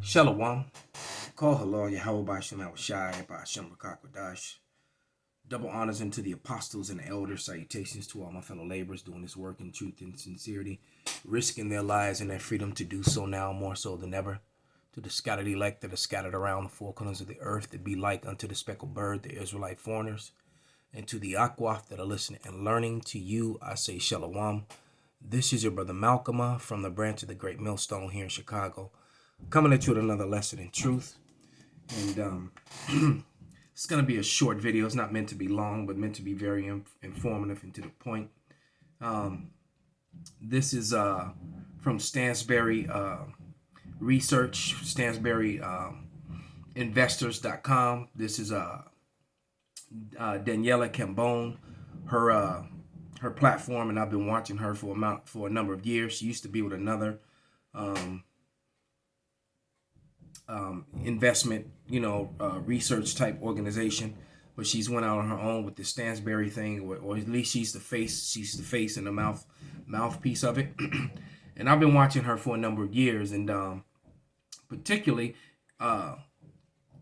Shalom. Call halal Yahweh Bashim Awashai Bashim Rakakwadash. Double honors unto the apostles and the elders. Salutations to all my fellow laborers doing this work in truth and sincerity, risking their lives and their freedom to do so now more so than ever. To the scattered elect that are scattered around the four corners of the earth, that be like unto the speckled bird, the Israelite foreigners. And to the Akwaf that are listening and learning, to you I say Shalom. This is your brother Malcolm from the branch of the Great Millstone here in Chicago, coming at you with another lesson in truth. And it's going to be a short video. It's not meant to be long, but meant to be very informative and to the point. This is from Stansberry Research, StansberryInvestors.com. This is Daniela Cambone, her platform, and I've been watching her for a number of years. She used to be with another investment, research type organization, but she's went out on her own with the Stansberry thing, or at least she's the face and the mouthpiece of it. And I've been watching her for a number of years, and particularly,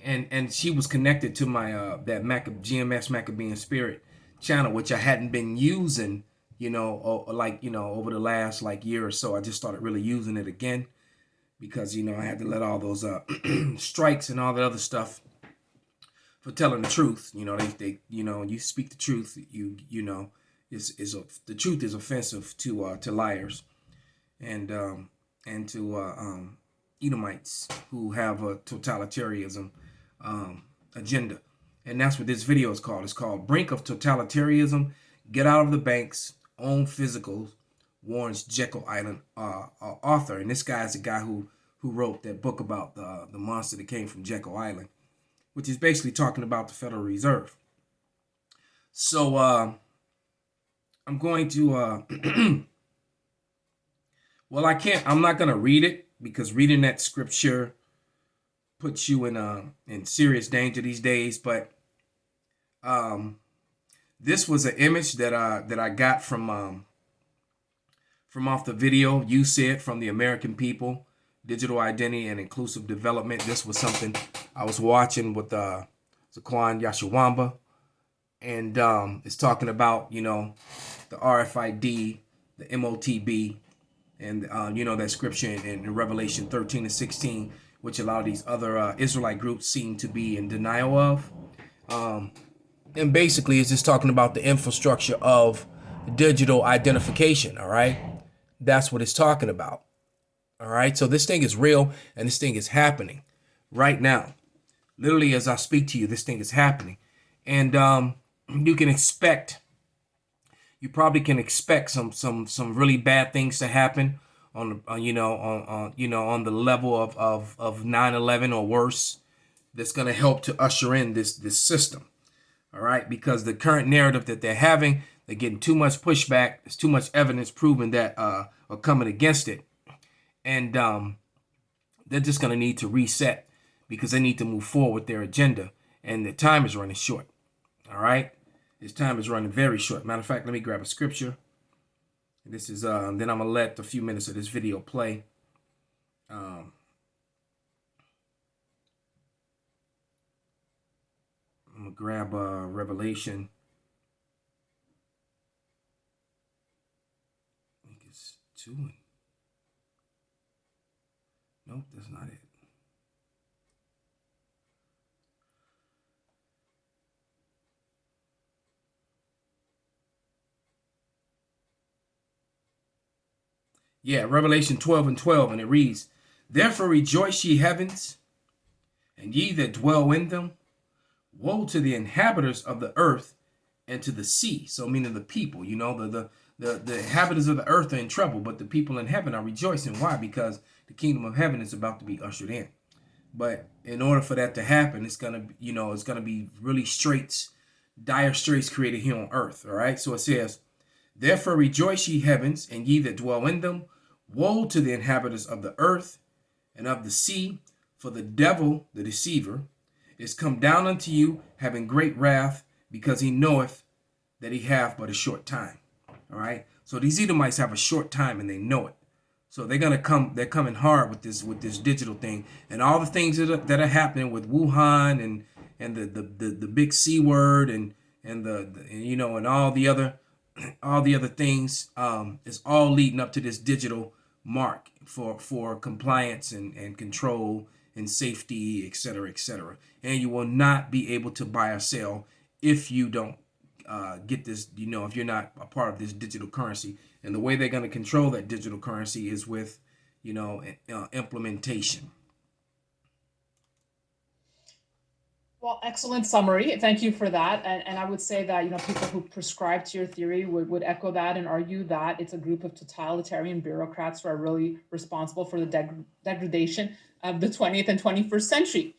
and she was connected to my that GMS Maccabean Spirit channel, which I hadn't been using, over the last year or so. I just started really using it again, because I had to let all those strikes and all that other stuff for telling the truth. They you speak the truth. The truth is offensive to liars and to Edomites who have a totalitarianism agenda. And that's what this video is called. It's called "Brink of Totalitarianism: Get Out of the Banks, Own Physicals," warns Jekyll Island author. And this guy is the guy who wrote that book about the monster that came from Jekyll Island, which is basically talking about the Federal Reserve. So I'm going to well, I'm not going to read it, because reading that scripture puts you in serious danger these days. But this was an image that I got from off the video "You Said" from the American People, Digital Identity and Inclusive Development. This was something I was watching with Zaquan Yashawamba, and it's talking about the RFID, the MOTB, and that scripture in Revelation 13-16, which a lot of these other Israelite groups seem to be in denial of. And basically, it's just talking about the infrastructure of digital identification. All right, that's what it's talking about. All right, so this thing is real, and this thing is happening right now. Literally, as I speak to you, this thing is happening, and you probably can expect some really bad things to happen on on the level of 9/11 or worse. That's going to help to usher in this system. All right, because the current narrative that they're having, they're getting too much pushback. There's too much evidence proving that are coming against it. And they're just going to need to reset, because they need to move forward with their agenda. And the time is running short. All right. This time is running very short. Matter of fact, let me grab a scripture. This is then I'm going to let a few minutes of this video play. I'm going to grab Revelation. I think it's 2. Nope, that's not it. Yeah, Revelation 12:12, and it reads, "Therefore rejoice, ye heavens, and ye that dwell in them. Woe to the inhabitants of the earth and to the sea." So meaning the people, the inhabitants of the earth are in trouble, but the people in heaven are rejoicing. Why? Because the kingdom of heaven is about to be ushered in. But in order for that to happen, it's gonna be really dire straits created here on earth. All right. So it says, "Therefore rejoice, ye heavens, and ye that dwell in them. Woe to the inhabitants of the earth and of the sea, for the devil, the deceiver, is come down unto you, having great wrath, because he knoweth that he hath but a short time." All right. So these Edomites have a short time, and they know it. So they're coming hard with this digital thing, and all the things that are happening with Wuhan and the big C word and and all the other things is all leading up to this digital mark for compliance and control and safety, et cetera, et cetera. And you will not be able to buy or sell if you don't get this, if you're not a part of this digital currency. And the way they're going to control that digital currency is with, implementation. Well, excellent summary. Thank you for that. And I would say that, people who prescribe to your theory would echo that and argue that it's a group of totalitarian bureaucrats who are really responsible for the degradation of the 20th and 21st century.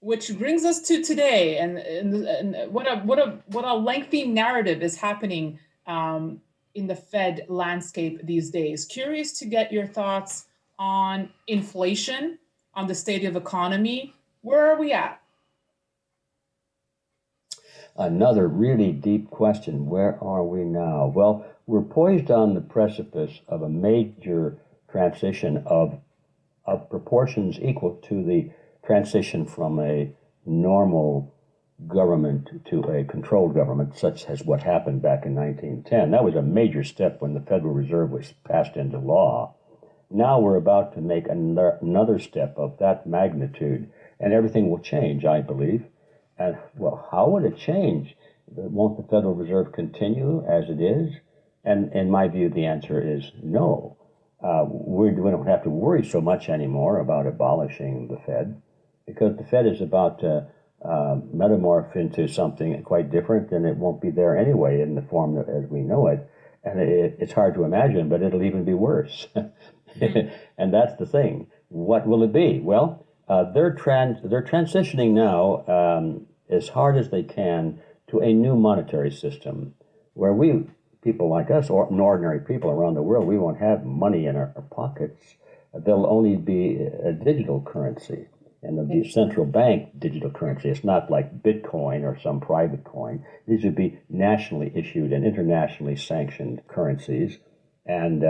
Which brings us to today, and what a lengthy narrative is happening in the Fed landscape these days. Curious to get your thoughts on inflation, on the state of economy. Where are we at? Another really deep question. Where are we now? Well, we're poised on the precipice of a major transition of proportions equal to the transition from a normal government to a controlled government, such as what happened back in 1910. That was a major step when the Federal Reserve was passed into law. Now we're about to make another step of that magnitude, and everything will change, I believe. And, well, how would it change? Won't the Federal Reserve continue as it is? And in my view, the answer is no. We don't have to worry so much anymore about abolishing the Fed, because the Fed is about to metamorph into something quite different, and it won't be there anyway in the form as we know it. And it's hard to imagine, but it'll even be worse. And that's the thing. What will it be? Well, they're transitioning now as hard as they can to a new monetary system where people like us, or ordinary people around the world, we won't have money in our pockets. There'll only be a digital currency, and there'll be a central bank digital currency. It's not like Bitcoin or some private coin. These would be nationally issued and internationally sanctioned currencies, and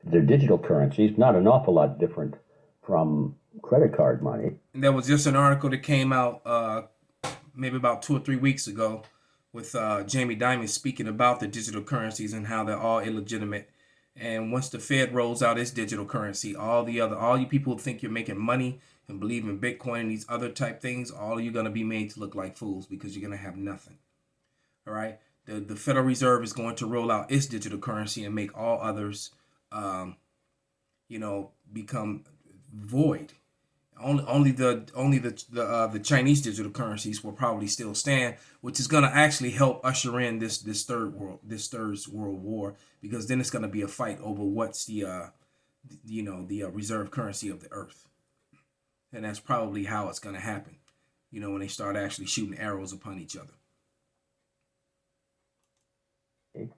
they're digital currencies, not an awful lot different from credit card money. And there was just an article that came out maybe about 2 or 3 weeks ago with Jamie Dimon speaking about the digital currencies and how they're all illegitimate. And once the Fed rolls out its digital currency, all you people who think you're making money and believe in Bitcoin and these other type things, all of you going to be made to look like fools because you're going to have nothing. All right. The Federal Reserve is going to roll out its digital currency and make all others, become void. Only the Chinese digital currencies will probably still stand, which is going to actually help usher in this third world war, because then it's going to be a fight over what's the reserve currency of the earth, and that's probably how it's going to happen. When they start actually shooting arrows upon each other,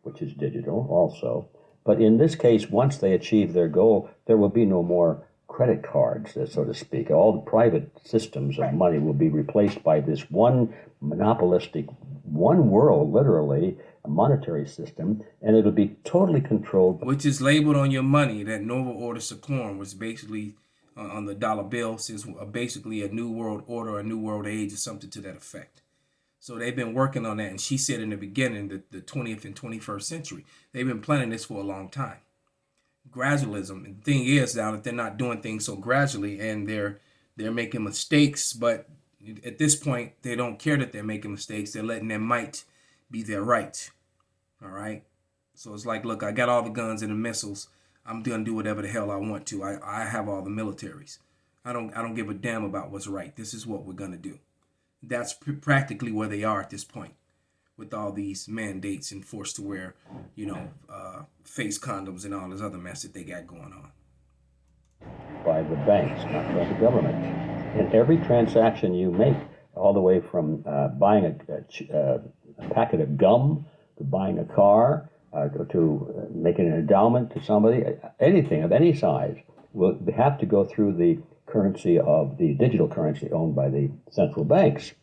which is digital also. But in this case, once they achieve their goal, there will be no more credit cards, so to speak. All the private systems of money will be replaced by this one monopolistic, one world, literally, a monetary system, and it'll be totally controlled. Which is labeled on your money, that Nova Order Seclorum, was basically on the dollar bill, says basically a new world order, a new world age, or something to that effect. So they've been working on that, and she said in the beginning that the 20th and 21st century, they've been planning this for a long time. Gradualism. And the thing is now that they're not doing things so gradually, and they're making mistakes, but at this point they don't care that they're making mistakes. They're letting their might be their right. All right. So it's like, look, I got all the guns and the missiles. I'm gonna do whatever the hell I want to. I have all the militaries. I don't give a damn about what's right. This is what we're gonna do. That's practically where they are at this point, with all these mandates and forced to wear, face condoms and all this other mess that they got going on. By the banks, not by the government. In every transaction you make, all the way from buying a packet of gum to buying a car to making an endowment to somebody, anything of any size will have to go through the currency of the digital currency owned by the central banks.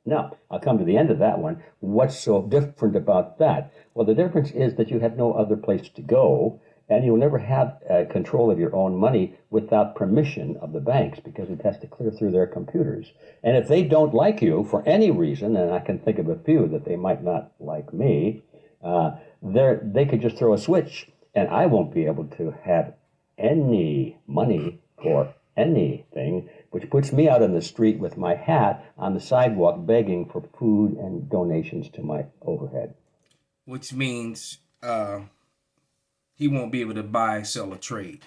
Now, I'll come to the end of that one. What's so different about that? Well, the difference is that you have no other place to go, And you'll never have control of your own money without permission of the banks, because it has to clear through their computers. And if they don't like you for any reason, and I can think of a few that they might not like me, they could just throw a switch, and I won't be able to have any money for anything, which puts me out on the street with my hat on the sidewalk begging for food and donations to my overhead. Which means he won't be able to buy, sell, or trade.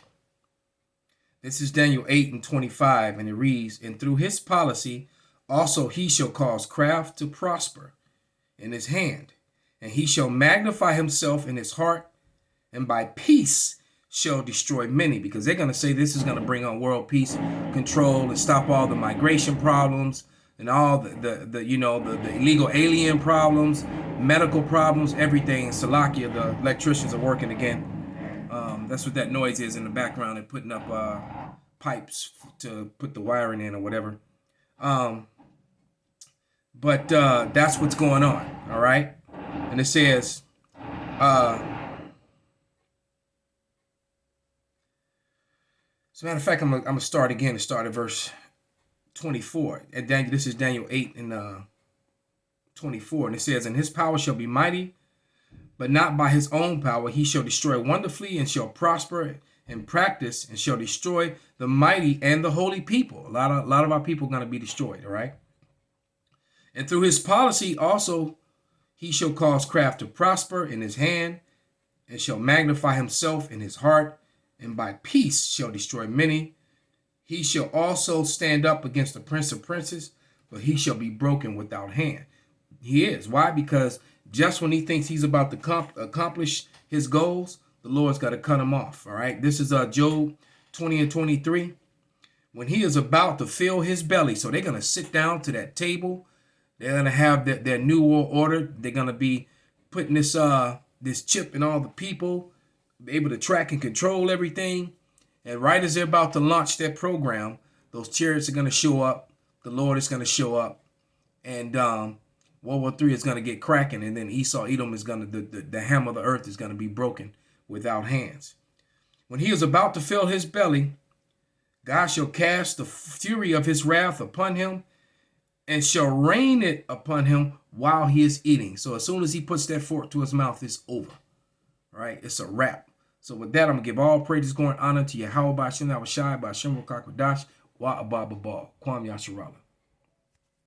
This is Daniel 8:25, and it reads, "And through his policy also he shall cause craft to prosper in his hand, and he shall magnify himself in his heart, and by peace shall destroy many," because they're going to say this is going to bring on world peace, control, and stop all the migration problems and all the illegal alien problems, medical problems, everything. In Salakia, the electricians are working again. That's what that noise is in the background. They're putting up pipes to put the wiring in or whatever. But that's what's going on. All right. And it says, as a matter of fact, I'm gonna start again and start at verse 24. This is Daniel 8 and 24. And it says, "And his power shall be mighty, but not by his own power. He shall destroy wonderfully, and shall prosper in practice, and shall destroy the mighty and the holy people." A lot of our people are going to be destroyed, all right? "And through his policy also he shall cause craft to prosper in his hand, and shall magnify himself in his heart, and by peace shall destroy many. He shall also stand up against the prince of princes, but he shall be broken without hand." He is. Why? Because just when he thinks he's about to accomplish his goals, the Lord's got to cut him off. All right. This is Job 20 and 23. "When he is about to fill his belly," so they're going to sit down to that table. They're going to have their new world order. They're going to be putting this chip in all the people, be able to track and control everything. And right as they're about to launch their program, those chariots are going to show up. The Lord is going to show up. And World War III is going to get cracking, and then Edom is going to, the hammer of the earth is going to be broken without hands. "When he is about to fill his belly, God shall cast the fury of his wrath upon him, and shall rain it upon him while he is eating." So as soon as he puts that fork to his mouth, it's over. All right, it's a wrap. So with that, I'm going to give all praises, glory, and honor to Yahweh, Ba'ashem, Yahweh Shai, Ba'ashem, Rakakwadash, Wa Abba Babal, Kwam Yasharala.